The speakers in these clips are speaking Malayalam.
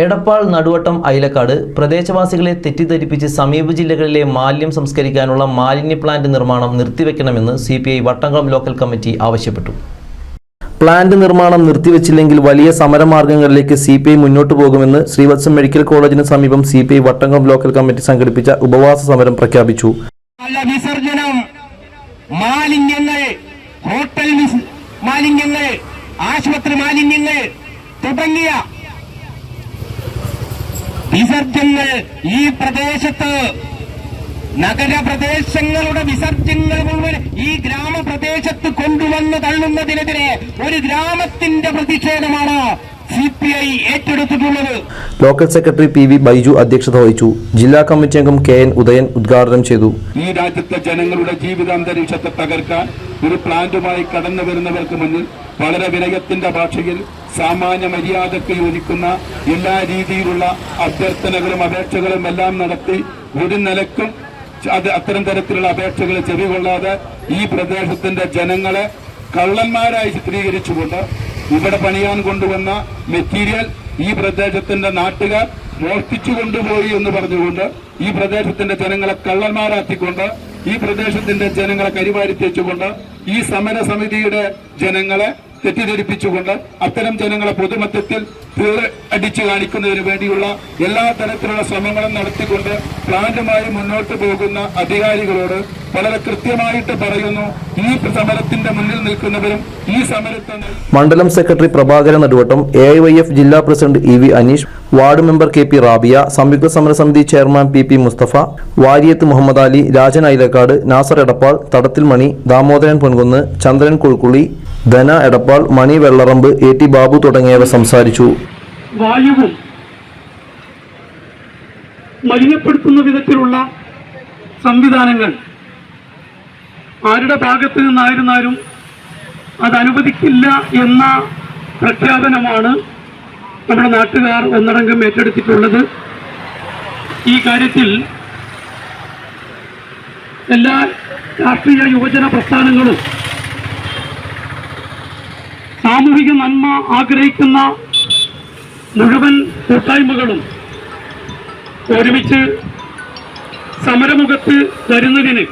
എടപ്പാൾ നടുവട്ടം ഐലക്കാട് പ്രദേശവാസികളെ തെറ്റിദ്ധരിപ്പിച്ച് സമീപ ജില്ലകളിലെ മാലിന്യം സംസ്കരിക്കാനുള്ള മാലിന്യ പ്ലാന്റ് നിർമ്മാണം നിർത്തിവെക്കണമെന്ന് CPI വട്ടംകുളം ലോക്കൽ കമ്മിറ്റി ആവശ്യപ്പെട്ടു. പ്ലാന്റ് നിർമ്മാണം നിർത്തിവെച്ചില്ലെങ്കിൽ വലിയ സമരമാർഗങ്ങളിലേക്ക് CPI മുന്നോട്ടു പോകുമെന്ന് ശ്രീവത്സം മെഡിക്കൽ കോളേജിന് സമീപം CPI വട്ടംകുളം ലോക്കൽ കമ്മിറ്റി സംഘടിപ്പിച്ച ഉപവാസ സമരം പ്രഖ്യാപിച്ചു. വിസർജനം, മാലിന്യങ്ങൾ, ഹോട്ടൽ മാലിന്യങ്ങൾ, ആശുപത്രി മാലിന്യങ്ങൾ തുടങ്ങിയ വിസർജ്യങ്ങൾ ഈ പ്രദേശത്ത് നഗരപ്രദേശങ്ങളുടെ വിസർജ്യങ്ങൾ മുഴുവൻ ഈ ഗ്രാമപ്രദേശത്ത് കൊണ്ടുവന്ന് തള്ളുന്നതിനെതിരെ ഒരു ഗ്രാമത്തിന്റെ പ്രതിഷേധമാണ് CPI ഏറ്റെടുത്തിട്ടുള്ളത്. ലോക്കൽ സെക്രട്ടറി PV ബൈജു അധ്യക്ഷത വഹിച്ചു. ജില്ലാ കമ്മിറ്റി അംഗം KN ഉദയൻ ഉദ്ഘാടനം ചെയ്തു. ഈ രാജ്യത്തെ ജനങ്ങളുടെ ജീവിതാന്തരീക്ഷത്തെ തകർക്കാൻ ഒരു പ്ലാന്റുമായി കടന്നു വരുന്നവർക്ക് മുന്നിൽ വളരെ വിനയത്തിന്റെ ഭാഷയിൽ സാമാന്യ മര്യാദയ്ക്ക് യോജിക്കുന്ന എല്ലാ രീതിയിലുള്ള അഭ്യർത്ഥനകളും അപേക്ഷകളും എല്ലാം നടത്തി ഒരു നിലക്കും അത്തരം തരത്തിലുള്ള അപേക്ഷകൾ ചെവികൊള്ളാതെ ഈ പ്രദേശത്തിന്റെ ജനങ്ങളെ കള്ളന്മാരായി ചിത്രീകരിച്ചുകൊണ്ട് ഇവിടെ പണിയാൻ കൊണ്ടുവന്ന മെറ്റീരിയൽ ഈ പ്രദേശത്തിന്റെ നാട്ടുകാർ മോഷ്ടിച്ചു കൊണ്ടുപോയി എന്ന് പറഞ്ഞുകൊണ്ട് ഈ പ്രദേശത്തിന്റെ ജനങ്ങളെ കള്ളന്മാരാക്കിക്കൊണ്ട് ഈ പ്രദേശത്തിന്റെ ജനങ്ങളെ കരിവാരിത്തേച്ചുകൊണ്ട് ഈ സമരസമിതിയുടെ ജനങ്ങളെ തെറ്റിദ്ധരിപ്പിച്ചുകൊണ്ട് അത്തരം ജനങ്ങളെ പൊതുമധ്യത്തിൽ അടിച്ചു കാണിക്കുന്നതിന് വേണ്ടിയുള്ള എല്ലാ തരത്തിലുള്ള ശ്രമങ്ങളും നടത്തിക്കൊണ്ട് പ്ലാന്റുമായി മുന്നോട്ട് പോകുന്ന അധികാരികളോട് വളരെ കൃത്യമായിട്ട് പറയുന്നു, ഈ സമരത്തിന്റെ മുന്നിൽ നിൽക്കുന്നവരും ഈ സമരത്തെ. മണ്ഡലം സെക്രട്ടറി പ്രഭാകരൻ നടുവട്ടം, AIYF ജില്ലാ president EV Aneesh, ward member KP Rabiya, സംയുക്ത സമരസമിതി ചെയർമാൻ PP മുസ്തഫ, വാരിയത്ത് മുഹമ്മദ് അലി, രാജൻ ഐലക്കാട്, നാസർ എടപ്പാൾ, തടത്തിൽ മണി, ദാമോദരൻ പൊൻകുന്ന്, ചന്ദ്രൻ കുൾക്കുളി, ധന എടപ്പാൾ, മണി വെള്ളറമ്പ്, AT ബാബു തുടങ്ങിയവർ സംസാരിച്ചു. വായുവും മലിനപ്പെടുത്തുന്ന വിധത്തിലുള്ള സംവിധാനങ്ങൾ ആരുടെ ഭാഗത്ത് നിന്നായിരുന്നാലും അത് അനുവദിക്കില്ല എന്ന പ്രഖ്യാപനമാണ് നമ്മുടെ നാട്ടുകാർ ഒന്നടങ്കം ഏറ്റെടുത്തിട്ടുള്ളത്. ഈ കാര്യത്തിൽ എല്ലാ രാഷ്ട്രീയ യുവജന പ്രസ്ഥാനങ്ങളും സാമൂഹിക നന്മ ആഗ്രഹിക്കുന്ന മുഴുവൻ കൂട്ടായ്മകളും ഒരുമിച്ച് സമരമുഖത്ത് വരുന്നതിന്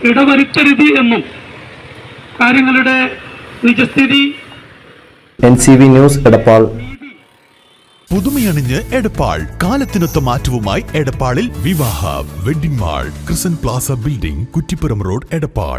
ഇടവരുത്തരുത് എന്നും കാര്യങ്ങളുടെ നിജസ്ഥിതി. NCV news Edappal. പുതുമയണിഞ്ഞ് എടപ്പാൾ കാലത്തിനൊത്ത മാറ്റവുമായി എടപ്പാളിൽ വിവാഹ വെഡിംഗ് മാൾ, ക്രിസൻ plaza building, Kuttippuram road, Edappal.